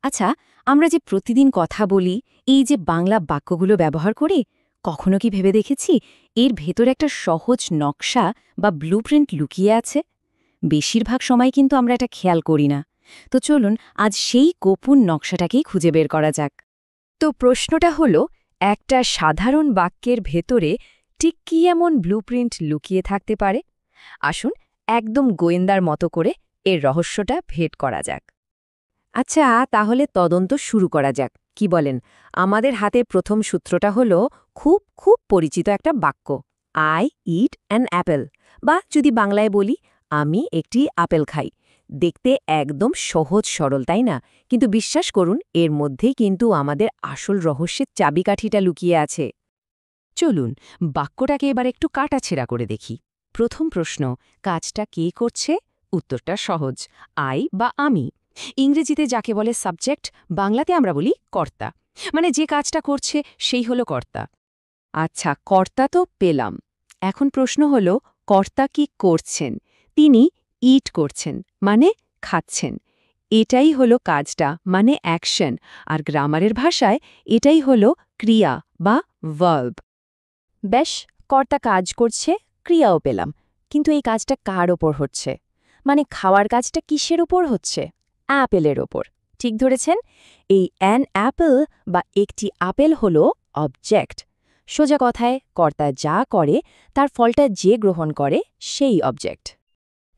আচ্ছা, আমরা যে প্রতিদিন কথা বলি, এই যে বাংলা বাক্যগুলো ব্যবহার করি, কখনো কি ভেবে দেখেছি এর ভেতরে একটা সহজ নকশা বা ব্লুপ্রিন্ট লুকিয়ে আছে? বেশিরভাগ সময় কিন্তু আমরা এটা খেয়াল করি না। তো চলুন আজ সেই গোপন নকশাটাকেই খুঁজে বের করা যাক। তো প্রশ্নটা হলো, একটা সাধারণ বাক্যের ভেতরে ঠিক কী এমন ব্লুপ্রিন্ট লুকিয়ে থাকতে পারে? আসুন একদম গোয়েন্দার মতো করে এর রহস্যটা ভেদ করা যাক। আচ্ছা, তাহলে তদন্ত শুরু করা যাক। কি বলেন? আমাদের হাতে প্রথম সূত্রটা হলো খুব খুব পরিচিত একটা বাক্য, আই ইট অ্যান অ্যাপেল, বা যদি বাংলায় বলি আমি একটি আপেল খাই। দেখতে একদম সহজ সরল, তাই না? কিন্তু বিশ্বাস করুন, এর মধ্যেই কিন্তু আমাদের আসল রহস্যের চাবিকাঠিটা লুকিয়ে আছে। চলুন বাক্যটাকে এবার একটু কাটাছেঁড়া করে দেখি। প্রথম প্রশ্ন, কাজটা কে করছে? উত্তরটা সহজ, আই বা আমি। ইংরেজিতে যাকে বলে সাবজেক্ট, বাংলাতে আমরা বলি কর্তা। মানে যে কাজটা করছে সেই হলো কর্তা। আচ্ছা, কর্তা তো পেলাম। এখন প্রশ্ন হলো, কর্তা কি করছেন? তিনি ইট করছেন, মানে খাচ্ছেন। এটাই হলো কাজটা, মানে অ্যাকশন। আর গ্রামারের ভাষায় এটাই হলো ক্রিয়া বা ভার্ব। বেশ, কর্তা কাজ করছে, ক্রিয়াও পেলাম। কিন্তু এই কাজটা কার ওপর হচ্ছে? মানে খাওয়ার কাজটা কিসের ওপর হচ্ছে? অ্যাপেলের ওপর। ঠিক ধরেছেন, এই অ্যান অ্যাপেল বা একটি আপেল হল অবজেক্ট। সোজা কথায়, কর্তা যা করে তার ফলটা যে গ্রহণ করে সেই অবজেক্ট।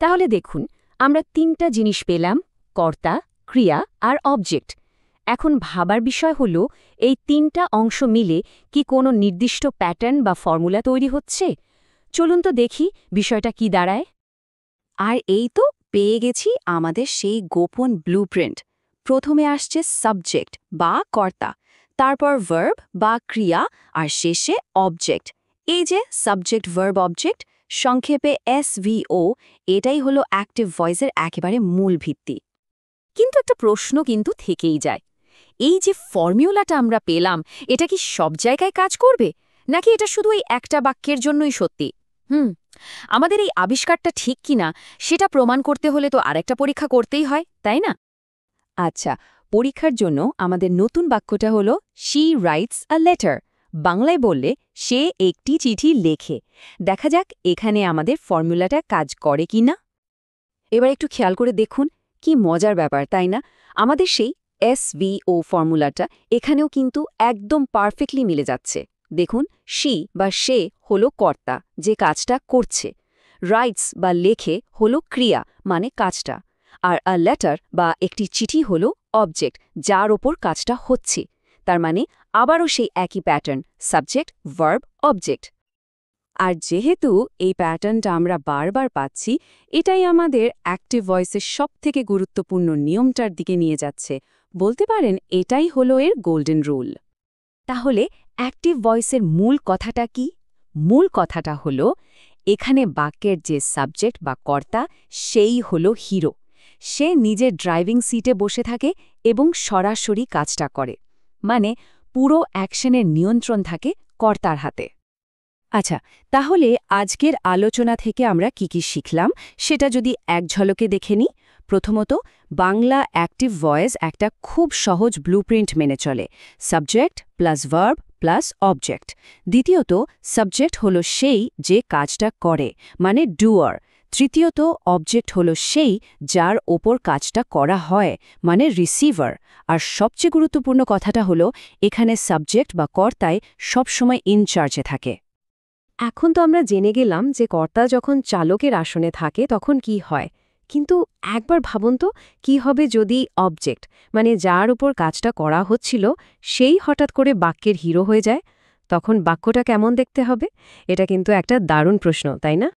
তাহলে দেখুন, আমরা তিনটা জিনিস পেলাম, কর্তা, ক্রিয়া আর অবজেক্ট। এখন ভাবার বিষয় হল, এই তিনটা অংশ মিলে কি কোনো নির্দিষ্ট প্যাটার্ন বা ফর্মুলা তৈরি হচ্ছে? চলুন তো দেখি বিষয়টা কি দাঁড়ায়। আর এই তো পেয়ে গেছি আমাদের সেই গোপন ব্লুপ্রিন্ট। প্রথমে আসছে সাবজেক্ট বা কর্তা, তারপর ভার্ব বা ক্রিয়া, আর শেষে অবজেক্ট। এই যে সাবজেক্ট ভার্ব অবজেক্ট, সংক্ষেপে SVO, এটাই হলো অ্যাক্টিভ ভয়েসের একেবারে মূল ভিত্তি। কিন্তু একটা প্রশ্ন কিন্তু থেকেই যায়, এই যে ফর্মুলাটা আমরা পেলাম, এটা কি সব জায়গায় কাজ করবে, নাকি এটা শুধু এই একটা বাক্যের জন্যই সত্যি? আমাদের এই আবিষ্কারটা ঠিক কিনা সেটা প্রমাণ করতে হলে তো আরেকটা পরীক্ষা করতেই হয়, তাই না? আচ্ছা, পরীক্ষার জন্য আমাদের নতুন বাক্যটা হলো শি রাইটস আ লেটার। বাংলায় বললে সে একটি চিঠি লেখে। দেখা যাক এখানে আমাদের ফর্মুলাটা কাজ করে কি না। এবার একটু খেয়াল করে দেখুন, কি মজার ব্যাপার, তাই না? আমাদের সেই SVO ফর্মুলাটা এখানেও কিন্তু একদম পারফেক্টলি মিলে যাচ্ছে। দেখুন, শি বা সে হলো কর্তা, যে কাজটা করছে। রাইটস বা লেখে হলো ক্রিয়া, মানে কাজটা। আর আ লেটার বা একটি চিঠি হলো অবজেক্ট, যার ওপর কাজটা হচ্ছে। তার মানে আবারও সেই একই প্যাটার্ন, সাবজেক্ট ভার্ব অবজেক্ট। আর যেহেতু এই প্যাটার্নটা আমরা বারবার পাচ্ছি, এটাই আমাদের অ্যাক্টিভ ভয়েসের সবথেকে গুরুত্বপূর্ণ নিয়মটার দিকে নিয়ে যাচ্ছে। বলতে পারেন এটাই হলো এর গোল্ডেন রুল। তাহলে অ্যাক্টিভ ভয়েসের মূল কথাটা কি? মূল কথাটা হলো, এখানে বাক্যের যে সাবজেক্ট বা কর্তা, সেই হলো হিরো। সে নিজের ড্রাইভিং সিটে বসে থাকে এবং সরাসরি কাজটা করে। মানে পুরো অ্যাকশনের নিয়ন্ত্রণ থাকে কর্তার হাতে। আচ্ছা, তাহলে আজকের আলোচনা থেকে আমরা কি শিখলাম সেটা যদি এক ঝলকে দেখে নিই। প্রথমত, বাংলা অ্যাক্টিভ ভয়েস একটা খুব সহজ ব্লুপ্রিন্ট মেনে চলে, subject plus verb plus object. দ্বিতীয়ত, সাবজেক্ট হলো সেই যে কাজটা করে, মানে ডুয়ার। তৃতীয়ত, অবজেক্ট হলো সেই যার ওপর কাজটা করা হয়, মানে রিসিভার। আর সবচেয়ে গুরুত্বপূর্ণ কথাটা হলো, এখানে সাবজেক্ট বা কর্তায় সবসময় ইনচার্জে থাকে। এখন তো আমরা জেনে গেলাম যে কর্তা যখন চালকের আসনে থাকে তখন কি হয়। কিন্তু একবার ভাবুন তো, কি হবে যদি অবজেক্ট, মানে যার উপর কাজটা করা হচ্ছিল, সেই হঠাৎ করে বাক্যের হিরো হয়ে যায়? তখন বাক্যটা কেমন দেখতে হবে? এটা কিন্তু একটা দারুণ প্রশ্ন, তাই না?